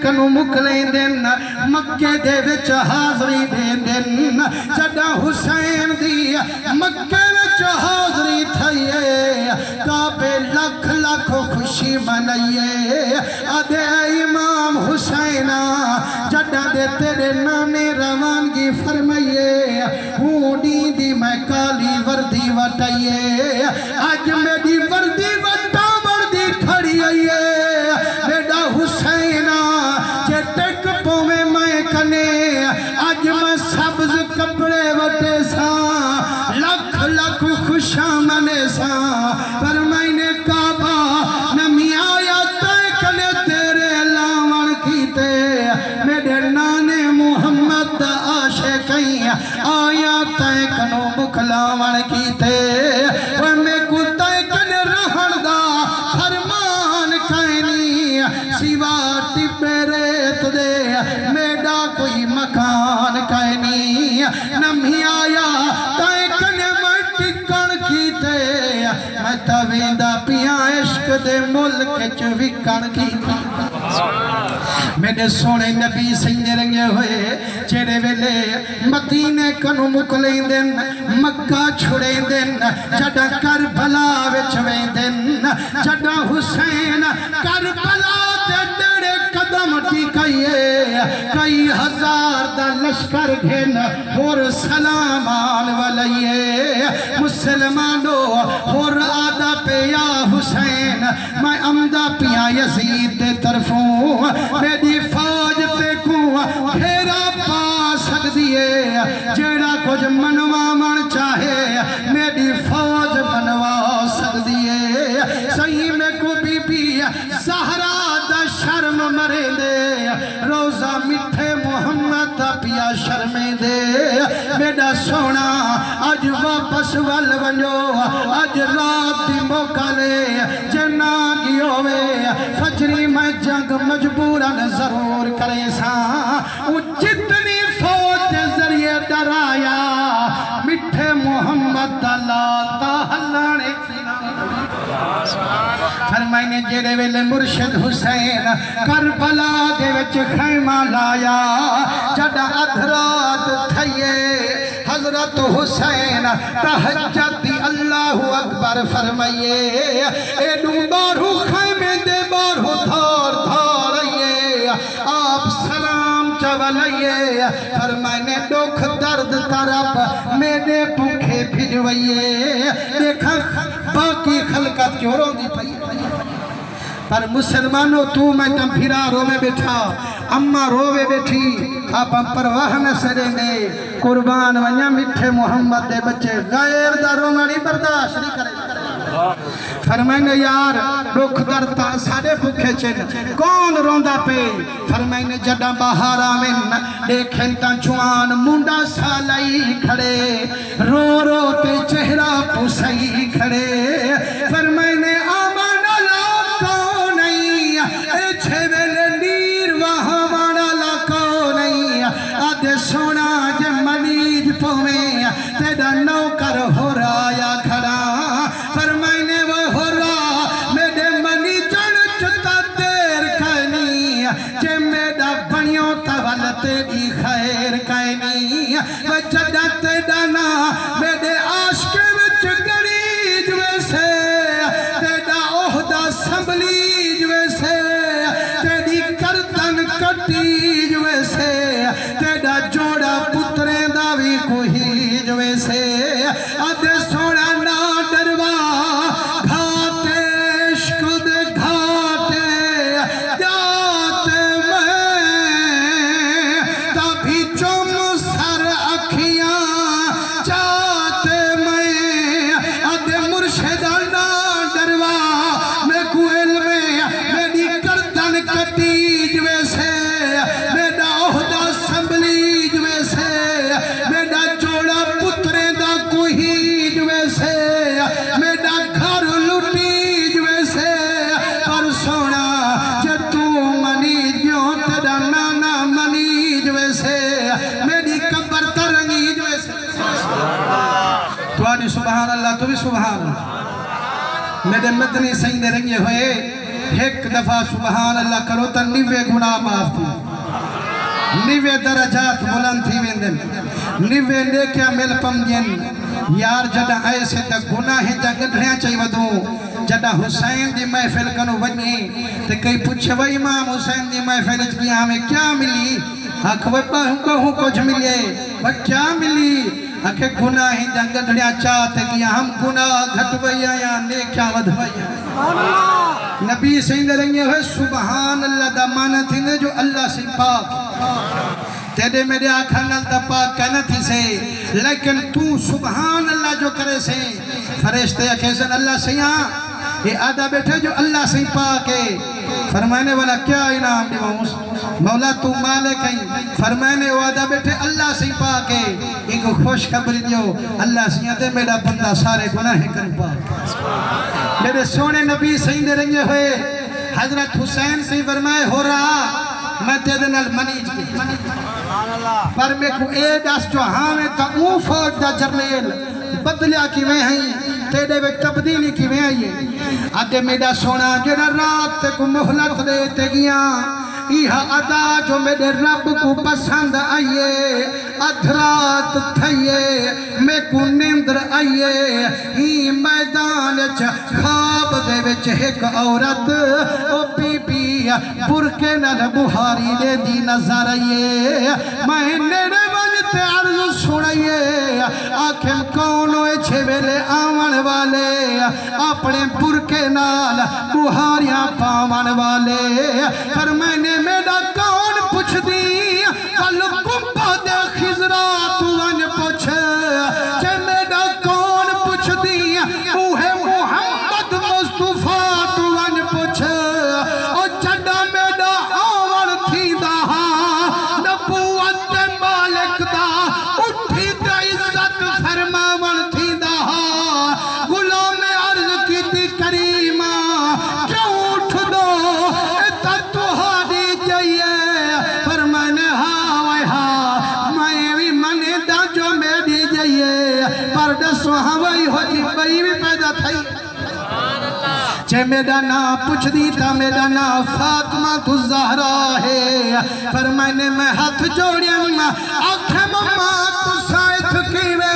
کنو مکلیں دن مکے دے وچ حاضری دے دن جڑا حسین دی مکے وچ حاضری تھئیے کعبے لکھ لکھ خوشی منائیے آدھے امام حسینہ جڑا دے تیرے نانے روانگی فرمائیے ہونی دی میں کالی وردی وٹائیے آج میری وردی وٹا وردی کھڑی آئیے میرا حسینہ جے ٹک پویں میں کنے آج میں سبز کپڑے وٹے ساں لکھ لکھ خوشاں منے ساں پر میں نے کعبہ نمی آیا تے کنے تیرے لاون کیتے میرے نانے محمد عاشقیں آیا تے کنو بکلاون کیتے وہ میں کو تے کنے رہن دا فرمان کائنی سوا ٹپے ریت دے میڈا کوئی مکان کائنی نمی آیا تے کنے میں ٹکن کیتے میں تویندہ پیا عشق دے ملک چوکن کیتے میرے سونے نبی سنجے رنگے ہوئے چیرے ویلے مدینے کنو مکلیں دن مکہ چھڑیں دن جڑا کربلا وچویں دن جڑا حسین کربلا دے ڈیڑے قدم ٹھیکائیے کئی ہزار دا لشکر گھن اور سلام آن والائیے مسلمانو اور آدھا پہ یا حسین میں امدہ پیا یزید دے طرفوں میری فوج تے کو گھیرا پا سکدیے جیڑا کچھ منوا من چاہے میری فوج منوا سکدیے صحیح میں کو بی بی زہرا دا شرم مرے دے روزہ مٹھے محمد دا پیا شرمیں دے میرا سونا آج واپس وال ونجو آج رات دی موقع لے جنا گیوے فجری میں جنگ مجبوراً ضرور کرے ساں جتنی فوج ذریعے ڈرایا مٹھے محمد دلاتا ہلانے فرمائنے جیرے ویلے مرشد حسین کربلا دے وچ خیمہ لایا جڑا ادھرات تھئیے حضرت حسین تحجد دی اللہ اکبر فرمائیے ایڈو بارو خیمے دے بارو دھار دھار آئیے آپ سلام چوالائیے فرمائنے دکھ درد طرف میرے پکھے بھجوائیے دیکھا باقی خلقت کیوں رو دی پئی پر مسلمانوں تو میں تم پھرا روے بیٹھا اممہ روے بیٹھی آپ ہم پرواہ نہ سرے میں قربان ونیا مٹھے محمد دے بچے غیر دا رومانی برداشت نہیں کرے فرمائنے یار دکھ درتا سارے بکھے چن کون روندہ پہ فرمائنے جڑا بہارا من دیکھیں تا جوان منڈا سالائی کھڑے رو رو تے چہرہ پوسائی کھڑے فرمائنے آمان اللہ کو نہیں اے چھے ویلے نیر وہاں مانا لکو نہیں آدھے سونا جے منیج پویں تیڑا نوکر ہو رایا کھڑا فرمائنے وہ ہو رہا میرے منی جن چتا دیر کہنی جے میرا بنیوں تول تیری خیر کہنی وہ جڑا تیڑا نا میرے عاشق وچ گریج ویسے تیڑا عہدہ سنبلیج ویسے تیڑی کردن کٹیج ویسے تیڑا جوڑا پتریں داوی کوہیج ویسے آدھے سوڑا نا ڈروا گھاتے عشق دے گھاتے جاتے میں تبھی چم سر اکھیاں چاہتے میں آدھے مرشدہ نا ڈروا میں کو علم میری کردن کٹیج ویسے میرا عہدہ سنبلیج ویسے میرا جوڑا پتریں دا کوہیج ویسے میرا گھر لٹیج ویسے پر سونا جے تو منیجوں تیرا نانا منیج ویسے میری قبر ترنگیج ویسے تو آنی سبحان اللہ تو بھی سبحان اللہ میرے مدنی سیندے رنگے ہوئے ایک دفعہ سبحان اللہ کرو تا 90 گناہ معاف تھی 90 درجات بلند تھی ویندن 90 نیکیاں مل پم جن یار جڑا ایسے تا گناہ جا گڑھیاں چاہی ودوں جڑا حسین دی محفل کنو ونی تے کئی پوچھے وہ امام حسین دی محفل کیا ہمیں کیا ملی حق وہ بہوں کچھ ملے وہ کیا ملی حق گناہ جا گڑھیاں چاہتے کیا ہم گناہ گھٹویا یا نیکیاں ودھویا نبی سیندے رنگے ہوئے سبحان اللہ دا مانا تھی نے جو اللہ سے پاک تیرے میرے آنکھاں نال دا پاک کہنا تھی سے لیکن تو سبحان اللہ جو کرے سے فرشتے یا کہسن اللہ سے یہاں یہ آدھا بیٹھے جو اللہ سے پاک ہے فرمانے والا کیا انعام دیواؤں مولا تو مالک ہیں فرمانے وہ آدھا بیٹھے اللہ سے پاک ہے ایک خوش خبری دیو اللہ سے یہاں دے میرا بندہ سارے گناہ کن پاک میرے سونے نبی سیندے رنگے ہوئے حضرت حسین سے فرمائے ہو رہا میں تیدے نال منیج کی پر میں کو اے دس جو ہاں تا اون فوج دا جرلیل بدلیا کی میں ہیں تیدے ویک تبدیلی کی میں آئیے آدھے میرا سونا جنہ رات تے کو محلت دیتے گیاں ایہا ادا جو میرے رب کو پسند آئیے ادھرات تھائیے میں کو نیندر آئیے ہی میدان خواب دے وچ ایک عورت او بی بی برکے نال بہاری دے دی نظر آئیے میں نیڑے ونجتے عرض سنائیے آنکھیں کونوے چھے ویلے آون والے اپنے برکے نال بہاریاں پاون والے پر میں نے میرا کون پوچھ دی کل کمپا دے خزرات ون پوچھ چھے میرا کون پوچھ دی اوہ محمد مصطفیٰ تو ون پوچھ او چڑا میرا آور تھی دا نبوت مالک دا اٹھی دا عزت فرماون تھی دا غلام عرض کی تھی کریمہ کیوں اٹھ دو اتا تہاری جائیے پر میں نے ہاں وائے ہاں میں بھی منے دا جو میری جائیے پر دسو ہاں وہی ہو جی بھئی بھی پیدا تھائی چھے میرا نا پوچھ دی تھا میرا نا فاطمہ تو زہرہ ہے فرمائنے میں ہاتھ جوڑیم آنکھیں مما تو سائت کیوے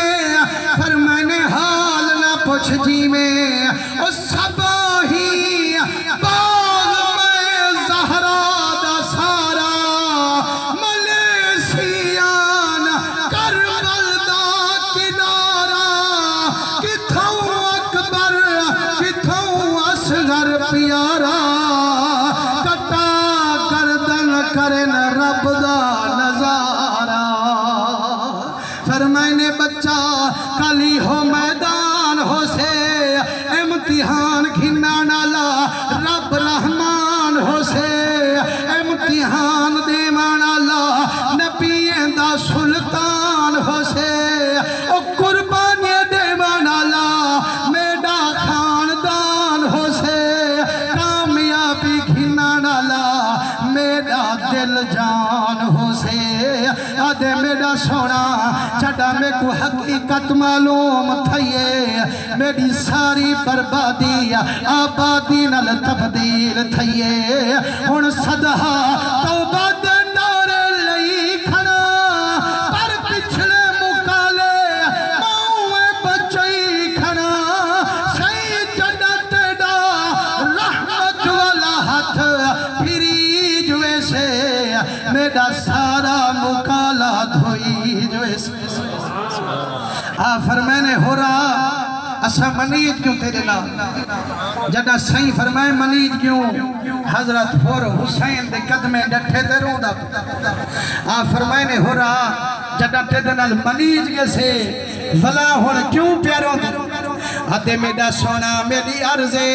فرمائنے حال نہ پوچھ جی میں او سب ہی باغ میں زہرہ دا سارا ملیسیان کربل دا کنارا کتھوں اکبر کتھوں اصغر پیارا کٹا گردن کرن رب دا نظارہ فرمائنے بچہ کلی ہو میدان ہو سے امتحان گھنا نالا رب رحمان ہو سے امتحان دیوان اللہ نبی دا سلطان ہو سے او قربانی دیوان اللہ میرا خاندان ہو سے کامیابی گھنا نالا میرا دل جان ہو سے آدھے میرا سونا چڑا میں کو حقیقت معلوم تھائیے میری ساری بربادی آبادی نل تبدیل تھائیے ان صدہ توبہ دنار لئی کھنا پر پچھلے مکالے ماؤں بچائی کھنا سی چڑا تیڑا رحمت والا ہاتھ پھری جو ایسے میرا سارا مکالہ دھوئی جو ایسے فرمائنے ہو رہا اسا منید کیوں تیرے نام جڑا سائیں فرمائے منید کیوں حضرت ہور حسین دے قدمیں ڈٹھے تے رو دا فرمائنے ہو رہا جڑا تیرے نال منید کے سے فلا ہون کیوں پیاروں دے آدھے میڈا سونا میری عرضے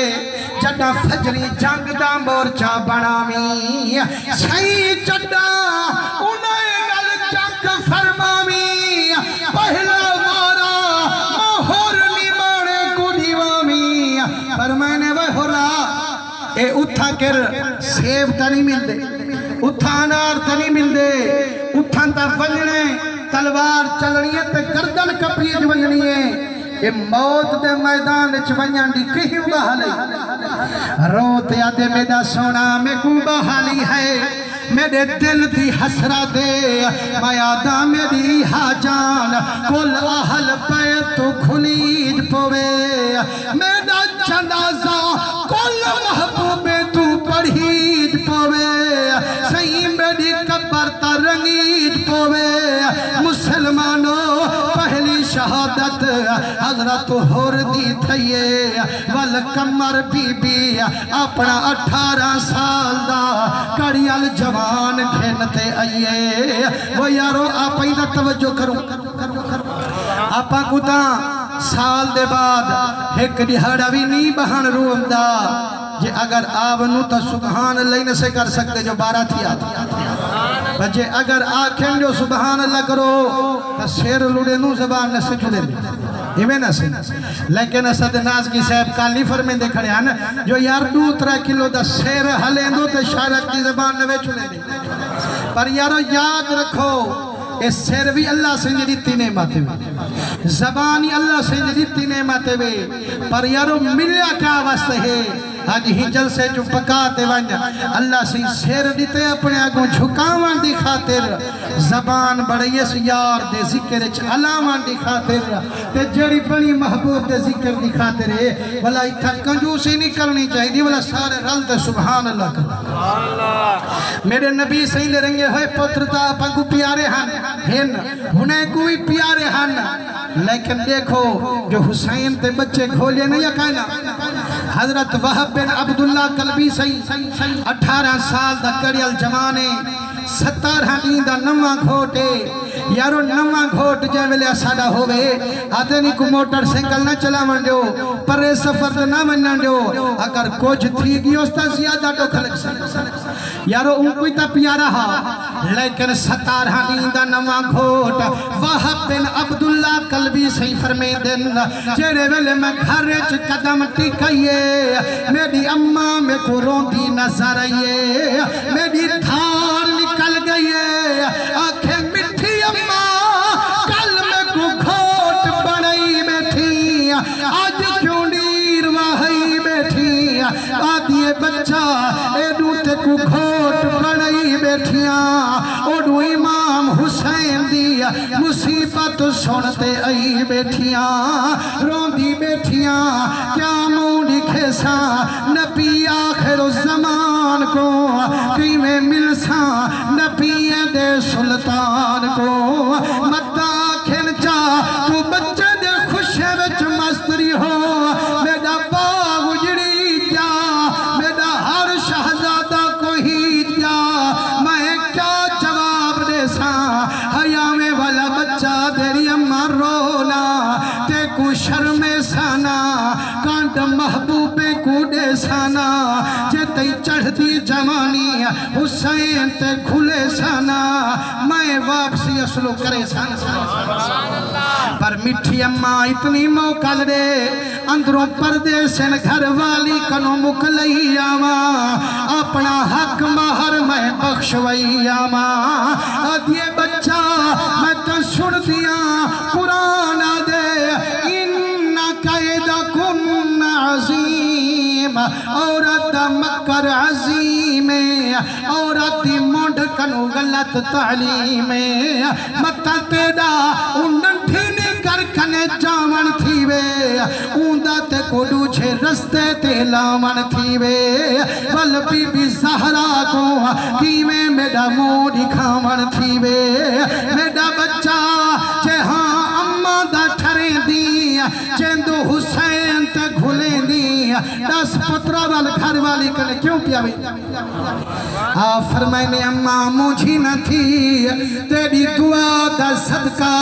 جڑا فجری جنگ دا مورچہ بنامی سائیں جڑا انہیں گل جنگ فرمامی پہلا وارا مہور نیمانے کو دیوامی فرمائنے وہ ہو رہا اے اتھا کر سیب تا نہیں مل دے اتھا انار تا نہیں مل دے اتھا تا ونجنے تلوار چلنی ہے تے گردن کپیج ونجنی ہے اے موت دے میدان چونیاں دی کہیں بحالی روت یادے میرا سونا میں کو بحالی ہے میرے دل دی حسرت میادہ میری حاجان کل اہل بیت کھلید پوے میرا جنازہ کل محبوب تو پڑھید پوے صحیح میری قبر ترنگید پوے مسلمانوں پہلی شہادت حضرت حردی تھئیے والکمر بی بی اپنا 18 سال دا کڑیال جوان گھنتے آئیے وہ یارو آپ ہی دا توجہ کروں آپا کو تا سال دے بعد ایک دہاڑا بھی نہیں بہن روم دا یہ اگر آونو تا سبحان اللہ نہ سے کر سکتے جو 12 تھی آتی بجے اگر آنکھیں جو سبحان اللہ کرو تا سیر لڑے نو زبان نہ سے جلے یہ میں نہ سے لیکن اسد ناز کی صاحب کالی فرمیں دے کھڑے ہیں جو یار 2-3 کلو دا سیر حلیں دو تا شارک کی زبان نہ چلے دے پر یارو یاد رکھو اس سیر بھی اللہ سے جدیتی نعمتیں ہوئے زبانی اللہ سے جدیتی نعمتیں ہوئے پر یارو ملیا کیا واسطے ہے آج ہی جل سے جو پکاتے ونیا اللہ سے سیر دیتے اپنے آگوں جھکاوان دی خاطر زبان بڑیس یار دے ذکر اچھ علامان دی خاطر تے جڑی بڑی محبوب دے ذکر دی خاطر ہے والا اتھا کنجوسی نہیں کرنی چاہی دی والا سارے رلتے سبحان اللہ کر میرے نبی صحیح لے رنگے ہوئے پترتا اپن کو پیارے ہن انہیں کوئی پیارے ہن لیکن دیکھو جو حسین تے بچے کھولے نہیں یا کہنا حضرت وحب بن عبداللہ قلبی صحیح 18 سال دا کڑیل جوانے 17 دین دا نواں گھوٹے یارو نواں گھوٹ جائے ویلے اسادہ ہوئے آدھے نہیں کو موٹر سنگل نہ چلا من دیو پرے سفر دے نہ منن دیو اگر کچھ تھی گی اس تا زیادہ تو کھلک سکتا یارو ان کوئی تا پیارا ہا لیکن 17 دین دا نواں گھوٹ وحب بن عبداللہ قلبی صحیح فرمین دن جیرے ویلے میں گھرچ قدم ٹکائیے میری اممہ میں کو روندی نظر آئیے میری دھار نکل گئیے آنکھیں مٹھی اممہ کل میں کو گھوٹ بڑائی بیٹھی آج کیوں نیر واہی بیٹھی آدھیے بچہ ایڈو تے کو گھوٹ بڑائی بیٹھیاں اوڈو امام حسین دیا مصیبت سنتے آئی بیٹھیاں روندی بیٹھیاں کیا مونڈی کھیسا نبی آخر الزمان کو قیمیں ملسا نبی دے سلطان کو مدہ کھنچا تو بچے دے خوشے وچ مستری ہو میرا باغ اجڑی جا میرا ہر شہزادہ کو ہی جا میں کیا جواب دے سا حیامے والا بچہ دیری اممہ رونا تے کو شرم سانا کانٹ محبوبے کو دے سانا جے تی چڑھ دی جوانی حسین تے کھلے سانا میں واپسی اصلو کرے سانا پر مٹھی اممہ اتنی موقع لڑے اندروں پردے سن گھر والی کنو مکلئی آما اپنا حق مہر میں بخشوئی آما آدھیے بچہ میں تو سن دیا قرآن دے انہا قائدہ کن عظیم عورت مکر عظیم عورت مونڈ کنو غلط تعلیم متا تیڑا انن ٹھینی کر کنے جاون تھی وے اوندہ تے کو ڈوچھے رستے تے لاون تھی وے ول بی بی زہرا کو کیویں میڈا موڑی کھاون تھی وے میڈا بچہ چے ہاں اممہ دا ٹھرے دی چیندو حسین تے گھلے دی 10 پترہ وال گھر والی کنے کیوں پیا بھی فرمائنے اممہ مجھی نہ تھی تیری دعا دا صدقہ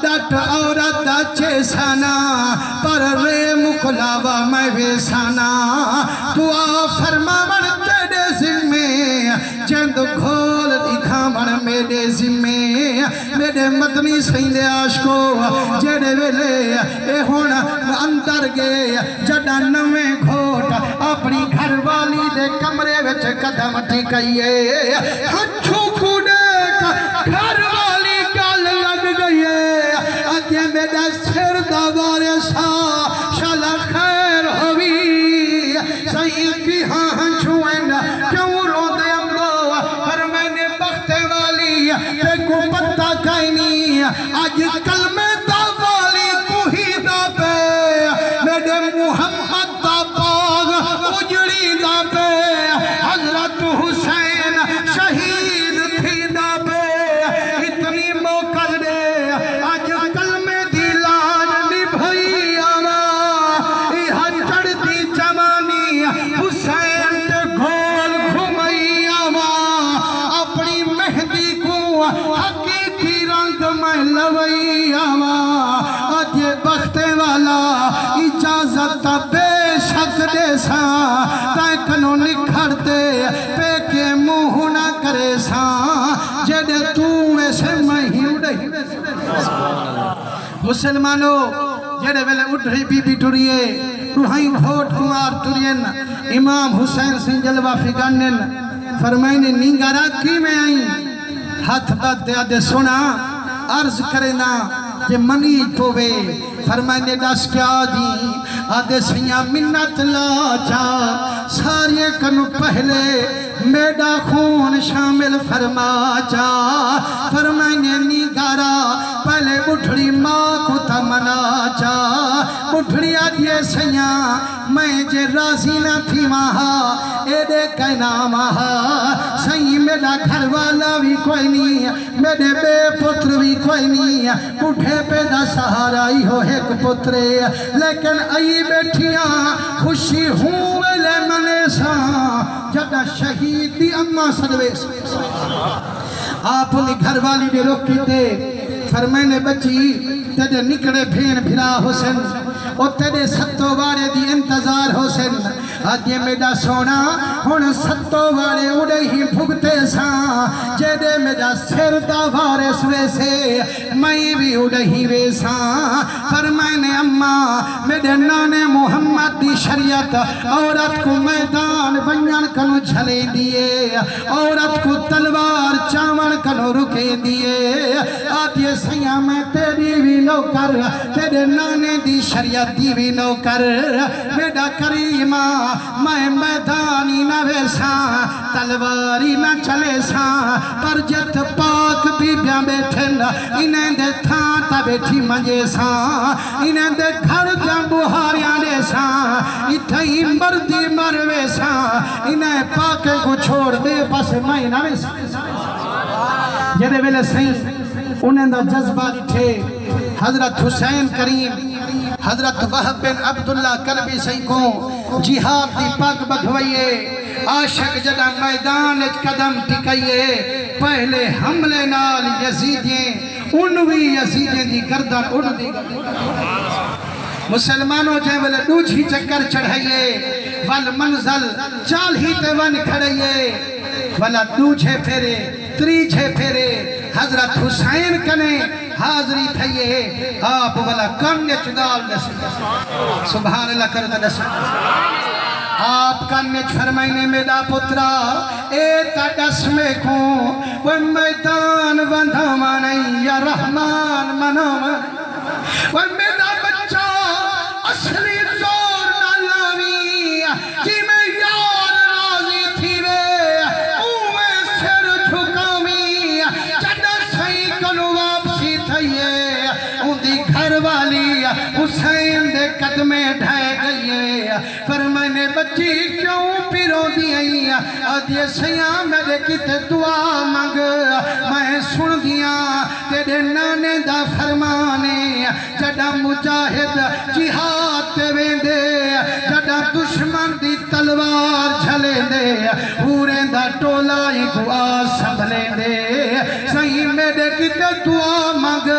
ڈٹ عورت دا چیسانا پر رے مکلاوہ میں ویسانا دعا فرماون تیرے ذمے چند گھول دکھاون میرے ذمے میرے مدنی سید عاشقو جڑے ویلے اے ہون اندر گئے جڑا نویں گھوٹ اپنی گھر والی دے کمرے وچ قدم ٹھکائیے ہچھو کو دیکھ گھر والی گل لگ گئی ہے اگے میرا سر دوارے سا کو پتہ کائنی آج کلمے دا والی کوہی دا پہ میرے محمد دا باغ اجڑی دا پہ حضرت حسین شہید تھی دا پہ اتنی موقع دے آج کلمے دی لاج نبھائی آما یہاں چڑھتی جوانی حسین تے گھول گھمائی آما اپنی مہدی کو حقیقی رنگ میں لوئی آما آج بختے والا اجازت بے شک دے سا تائیں کنو نکھر دے پہ کے منہ نہ کرے سا جدے تو ایسے میں ہی اڑھئی مسلمانوں جڑے ویلے اٹھری بی بی ٹوریے روحائیں بھوٹ کمار ٹورین امام حسین سے جلوہ فگانن فرمائنے نینگارا کی میں آئیں ہاتھ بات دے آدھے سونا عرض کرنا کہ منی تووے فرمائنے دس کیا دی آدھے سیاں منت لا جا سارے کنو پہلے میڈا خون شامل فرما جا فرمائنے نگارا پہلے اٹھڑی ماں کو تمنا جا اٹھڑی آدھے سیاں میں جے راضی نہ تھی وہاں ایڈے کہنا وہاں سیاں میڈا گھر والا بھی کوئی نہیں میرے بے پتر بھی کوئی نہیں اٹھے پیدا سہارا ہی ہو ایک پترے لیکن آئی بیٹھیاں خوشی ہوں ویلے منے سا جدہ شہید دی اممہ صدویس آپ انہی گھر والی نے روکی تے فرمائنے بچی تیرے نکڑے بھین بھرا حسن اور تیرے ستو بارے دی انتظار حسن آج یہ میڈا سونا ہون ستو بارے اڑے ہی بھگتے سا جیدے میڈا سر دا بارے سوے سے میں بھی اڑے ہی ویسا فرمائنے اممہ میرے نانے محمد دی شریعت عورت کو میدان بنیان کنو جھلے دیئے عورت کو تلوار چاون کنو رکے دیئے آج یہ سیاں میں تیری بھی نوکر تیرے نانے دی شریعت دی بھی نوکر میڈا کریمہ میں میدانی نہ ویسا تلواری نہ چلے سا پر جت پاک بھی بیاں بیٹھن انہیں دے تھان تا بیٹھی منجے سا انہیں دے گھر جاں بہاریاں دے سا اتھائی مردی مروے سا انہیں پاک کو چھوڑ دے پس میں نہ ویسا جدے ویلے سہیں انہیں دا جذبہ لٹھے حضرت حسین کریم حضرت وحب بن عبداللہ کربی سہی کو جہاد دی پاک بدھوئیے عاشق جدہ میدان اچ قدم ٹکائیے پہلے حملے نال یزیدیں انوی یزیدیں دی گردن اڑ دی مسلمانوں جائے والے دوجھی چکر چڑھائیے والمنزل چال ہی تے ون کھڑائیے والا دوجھے پھیرے تریجھے پھیرے حضرت حسین کنے حاضری تھئیے آپ والا کنے چگال نسل سبحان اللہ کرتا نسل آپ کنے فرمائنے میڈا پترا اے تڑس میں کھوں وہ میدان بندھا مانئی یا رحمان منام وہ میڈا بچہ اصلی زور نہ لاوی جی میں یار راضی تھی وے اوے سر جھکاوی چڑا سہی کنو واپسی تھئیے ان دی گھر والی حسین دے قدمیں ڈھائے گئیے فرمائنے بچی کیوں پیروں دی آئی آدھے سیاں میرے کتے دعا مانگ میں سن دیا تیرے نانے دا فرمانے جڑا مجاہد جہاد تے ویندے جڑا دشمن دی تلوار جھلے دے پورے دا ٹولا ہی گوا سنبھلے دے صحیح میرے کتے دعا مانگ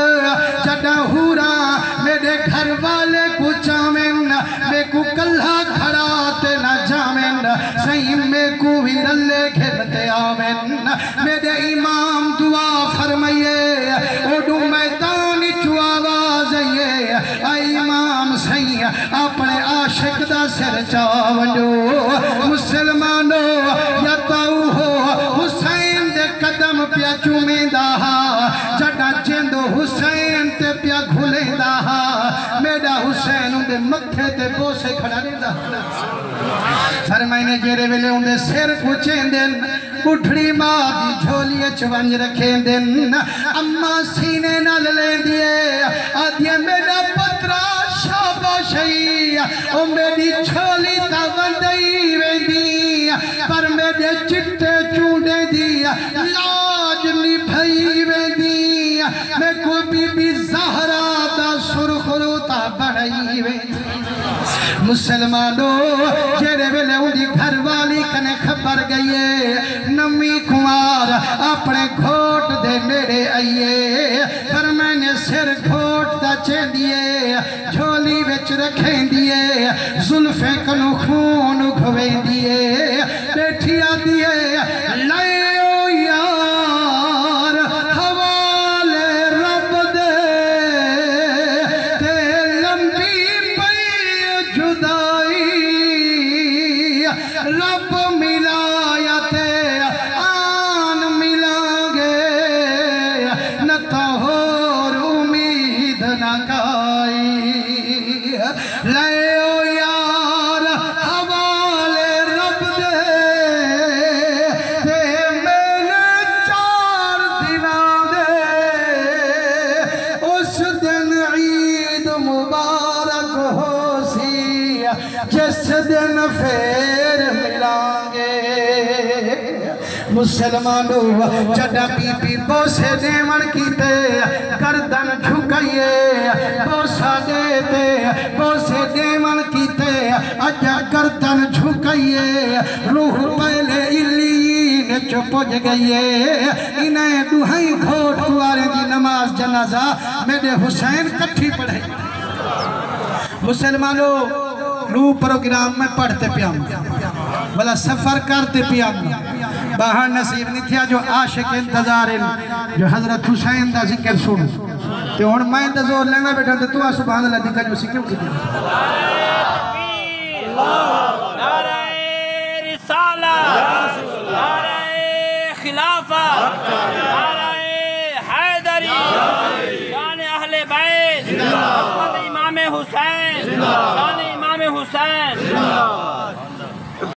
جڑا ہورا میرے گھر والے کو جامن میں کو کلہ کھڑا تے نہ جامن صحیح میں کو بھی رلے گھرتے آمن میرے امام دعا فرمائیے اوڈو میدان چو آواز آئیے اے امام صحیح اپنے عاشق دا سر چاونڈو مسلمانو یا تاؤ ہو حسین دے قدم پیا چومیں داہا جڑا جندو حسین تے پیا گھلے داہا میڈا حسین ان دے مکھے تے بوسے کھڑا دے دا فرمائنے جیرے ویلے ان دے سر کو چین دن بڑھڑی ماں دی جھولی چونج رکھیں دن اما سینے نال لے دیے آدھیا میرا پترا شاباشی او میری جھولی تا وندائی ویندی پر میرے چٹے چونڈے دیا لاج نبھائی ویندی میں کو بی بی زہرہ دا سرخروتا بڑھائی ویندی مسلمانوں جیرے ویلے اندھی گھر والی کنے خبر گئیے نمی کمار اپنے گھوٹ دے میرے آئیے پر میں نے سر گھوٹ دا چین دیے جھولی وچ رکھیں دیے ظلفیں کنو خون گھویں دیے بیٹھیا دیے لائیو یار حوالے رب دے تے لمبی پئی جدائی رب ملایا تے آن ملائیں گے نہ تو اور امید نہ کائی لائیو یار حوالے رب دے تے میں نے 4 دنوں دے اس دن عید مبارک ہو سی جس دن پھر ملائیں گے مسلمانوں جڑا بی بی بوسے دیون کیتے گردن جھکائیے بوسا دیتے بوسے دیون کیتے اجا گردن جھکائیے روح پہلے علیین چپج گئیے انہیں دوہائی گھوٹ کوارے دی نماز جنازہ میرے حسین کٹھی پڑھے مسلمانوں نو پروگرام میں پڑھتے پیام بلا سفر کرتے پیام باہر نصیب نہیں تھیا جو عاشق انتظار جو حضرت حسین دا ذکر سن تے ہون میں انتظار لینا بیٹھا تے تو سبحان اللہ دیکھا جو سکیوں کی دیا نعرہ رسالہ نعرہ خلافہ نعرہ حیدری شان اہل بیت